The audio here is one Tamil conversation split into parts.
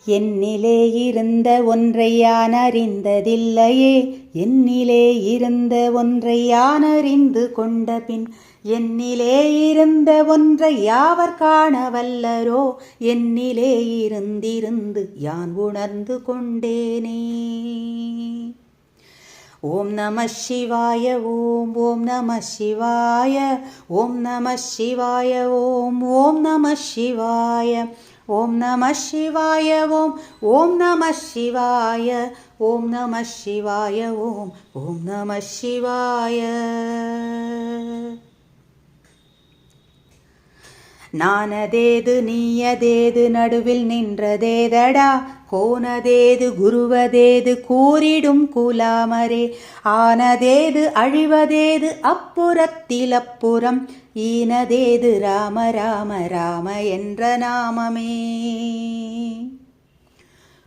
என்னிலே இருந்த ஒன்றை யான் அறிந்ததில்லையே, என்னிலே இருந்த ஒன்றை யான் அறிந்து கொண்ட பின், என்னிலே இருந்த ஒன்றை யாவர் காண வல்லரோ, என்னிலே இருந்திருந்து யான் உணர்ந்து கொண்டேனே. ஓம் நம சிவாய ஓம் ஓம் நம சிவாய ஓம் நம சிவாய ஓம் ஓம் நம சிவாய ஓம் நம சிவாய ஓம் ஓம் நம சிவாய ஓம் நம சிவாய ஓம் ஓம் நம சிவாய. நானதேது நீயதேது நடுவில் நின்றதேதடா, கோனதேது குருவதேது கூறிடும் குலாமரே, ஆனதேது அழிவதேது அப்புறத்தில் அப்புறம், ஈனதேது ராம ராம ராம என்ற நாமமே.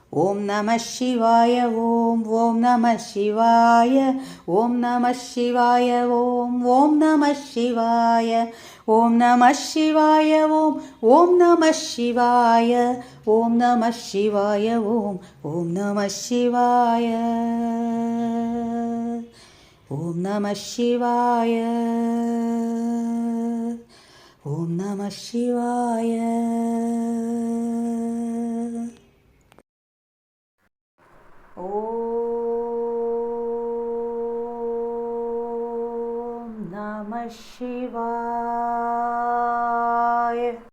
ஓம் நம சிவாய ஓம் ஓம் நம சிவாய ஓம் நம சிவாய ஓம் ஓம் நம சிவாய ஓம் நம சிவாய ஓம் ஓம் நம சிவாய ஓம் நம சிவாய ஓம் ஓம் நம சிவாய ஓம் நம சிவாய ஓம் நம சிவாய. ஓம் நம சிவாய.